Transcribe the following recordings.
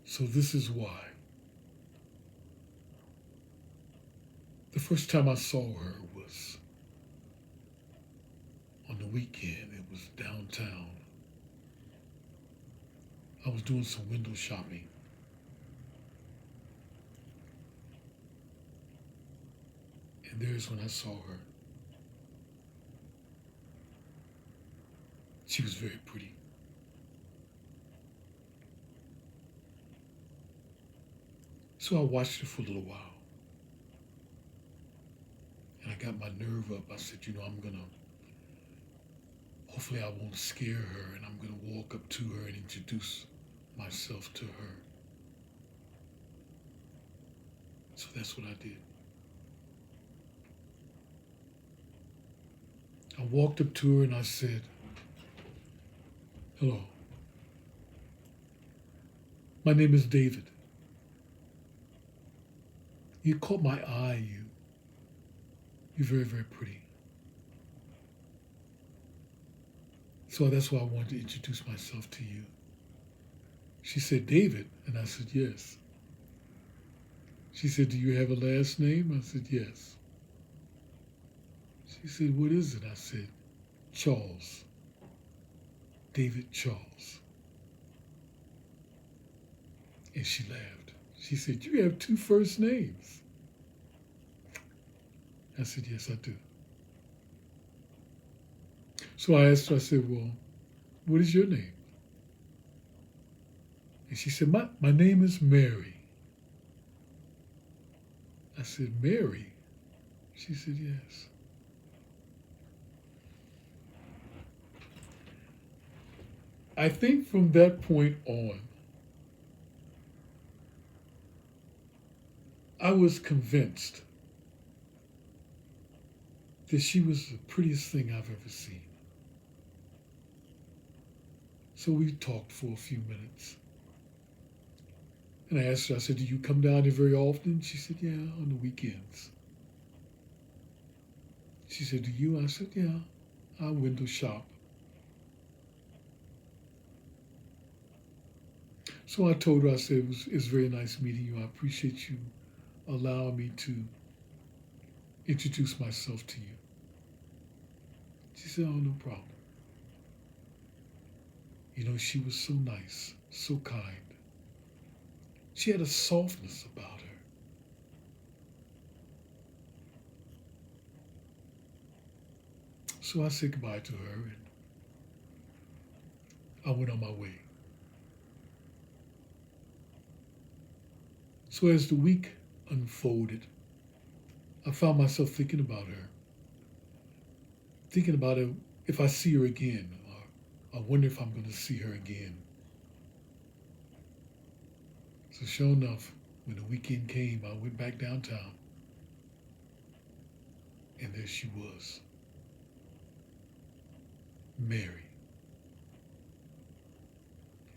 So this is why. The first time I saw her was on the weekend. It was downtown. I was doing some window shopping. And there's when I saw her. She was very pretty. So I watched her for a little while. And I got my nerve up. I said, hopefully I won't scare her. And I'm going to walk up to her and introduce myself to her. So that's what I did. I walked up to her and I said, hello. My name is David. You caught my eye. You're very, very pretty. So that's why I wanted to introduce myself to you. She said, David? And I said, yes. She said, do you have a last name? I said, yes. She said, what is it? I said, Charles. David Charles. And she laughed. She said, you have two first names. I said, yes, I do. So I asked her, I said, well, what is your name? And she said, my name is Mary. I said, Mary? She said, yes. I think from that point on, I was convinced that she was the prettiest thing I've ever seen. So we talked for a few minutes. And I asked her, I said, do you come down here very often? She said, yeah, on the weekends. She said, do you? I said, yeah, I window shop. So I told her, I said, it's very nice meeting you. I appreciate you allowing me to introduce myself to you. She said, oh, no problem. She was so nice, so kind. She had a softness about her. So I said goodbye to her and I went on my way. So as the week unfolded, I found myself thinking about her. Thinking about her if I see her again, or I wonder if I'm going to see her again. So sure enough, when the weekend came, I went back downtown. And there she was, Mary.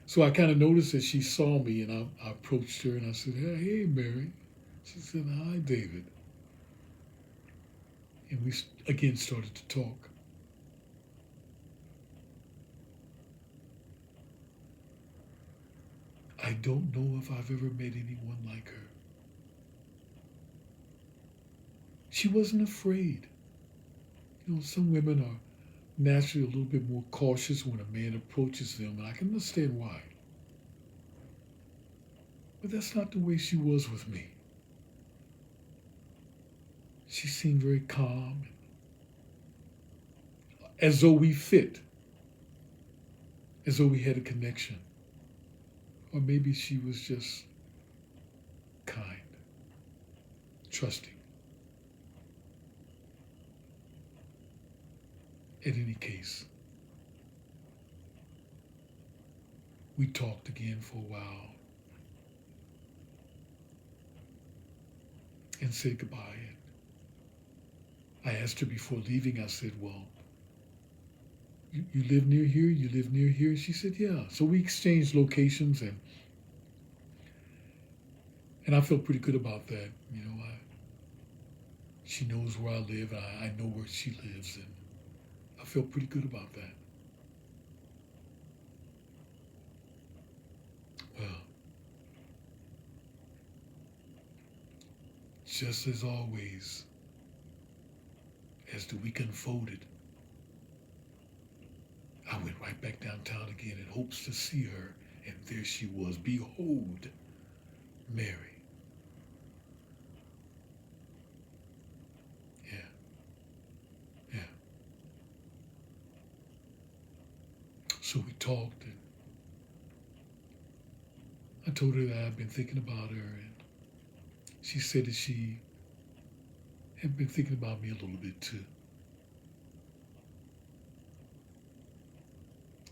So I kind of noticed that she saw me and I approached her and I said, hey, Mary. She said, hi, David. And we again started to talk. I don't know if I've ever met anyone like her. She wasn't afraid. Some women are naturally a little bit more cautious when a man approaches them, and I can understand why. But that's not the way she was with me. She seemed very calm, as though we fit, as though we had a connection. Or maybe she was just kind, trusting. In any case, we talked again for a while and said goodbye. And I asked her before leaving, I said, well, you live near here? You live near here? She said, yeah. So we exchanged locations and I felt pretty good about that. She knows where I live and I know where she lives, and I feel pretty good about that. Well, just as always, as the week unfolded, I went right back downtown again in hopes to see her, and there she was. Behold, Mary. Yeah, yeah. So we talked, and I told her that I'd been thinking about her, and she said that she had been thinking about me a little bit too.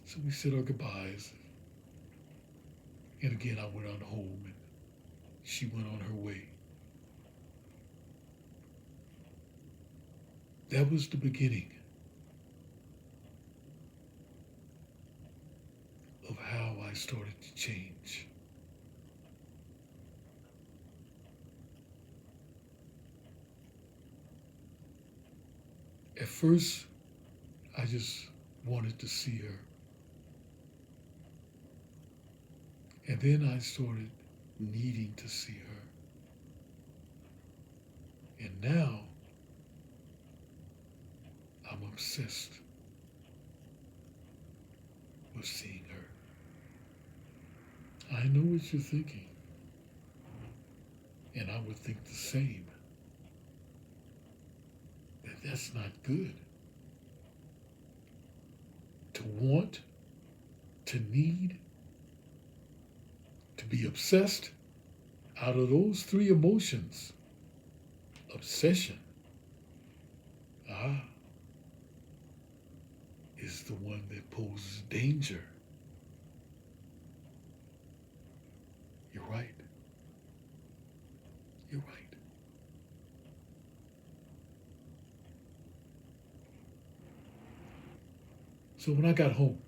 So we said our goodbyes. And again, I went on home, and she went on her way. That was the beginning of how I started to change. At first, I just wanted to see her. And then I started needing to see her. And now, I'm obsessed with seeing her. I know what you're thinking. And I would think the same. That that's not good. To want, to need, to be obsessed, out of those three emotions, obsession, is the one that poses danger. You're right. You're right. So when I got home,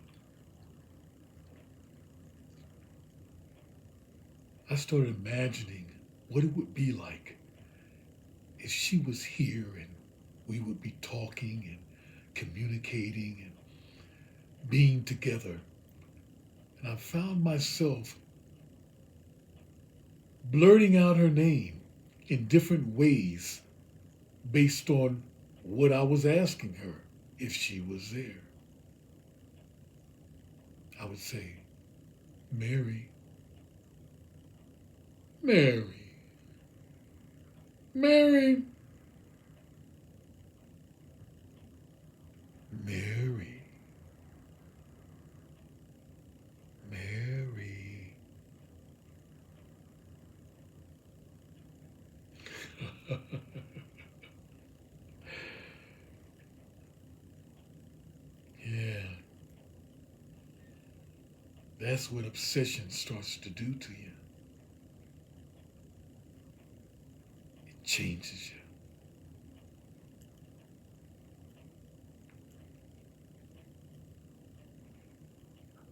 I started imagining what it would be like if she was here and we would be talking and communicating and being together. And I found myself blurting out her name in different ways based on what I was asking her if she was there. I would say, Mary, Mary, Mary, Mary, Mary. Yeah. That's what obsession starts to do to you. It changes you.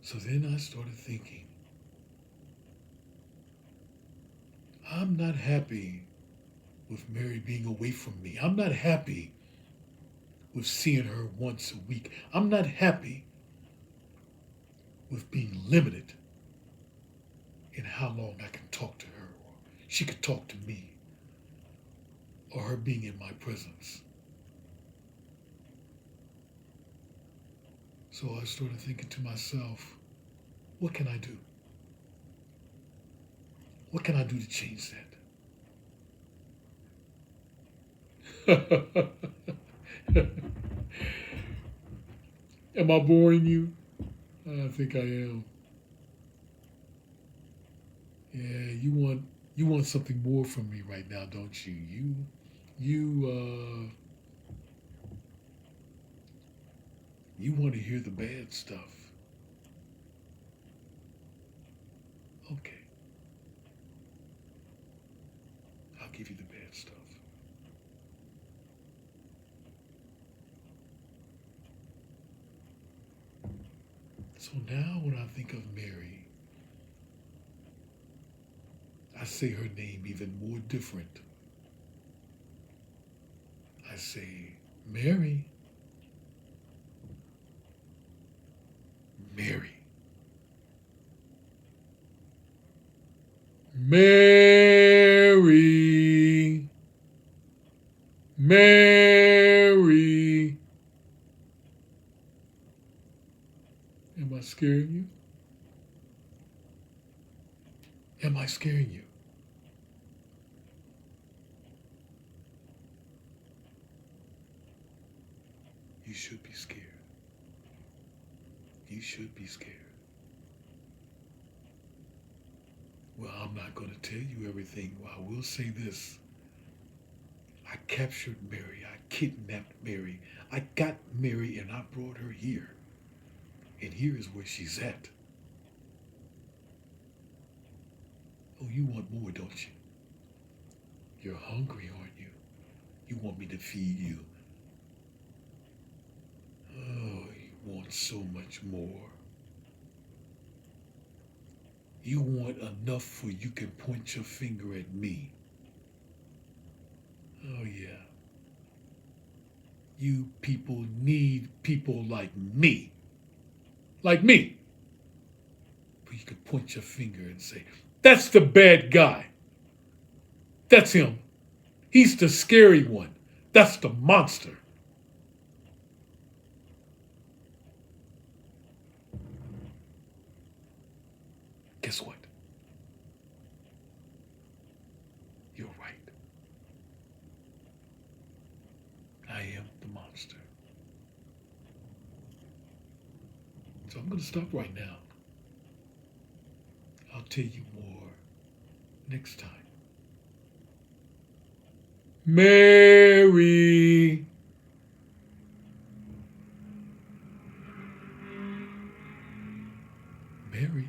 So then I started thinking, I'm not happy with Mary being away from me. I'm not happy with seeing her once a week. I'm not happy with being limited in how long I can talk to her, or she could talk to me, or her being in my presence. So I started thinking to myself, what can I do? What can I do to change that? Am I boring you? I think I am. Yeah, you want something more from me right now, don't you? You you want to hear the bad stuff. Okay, I'll give you the bad stuff. So now when I think of Mary, I say her name even more different. I say, Mary, Mary, Mary. Am I scaring you? Am I scaring you? You should be scared. You should be scared. Well, I'm not going to tell you everything. I will say this. I captured Mary. I kidnapped Mary. I got Mary and I brought her here. And here is where she's at. Oh, you want more, don't you? You're hungry, aren't you? You want me to feed you. Oh, you want so much more. You want enough for you can point your finger at me. Oh, yeah. You people need people like me. Like me. Where you can point your finger and say, that's the bad guy. That's him. He's the scary one. That's the monster. Guess what? You're right. I am the monster. So I'm going to stop right now. I'll tell you more next time. Mary. Mary.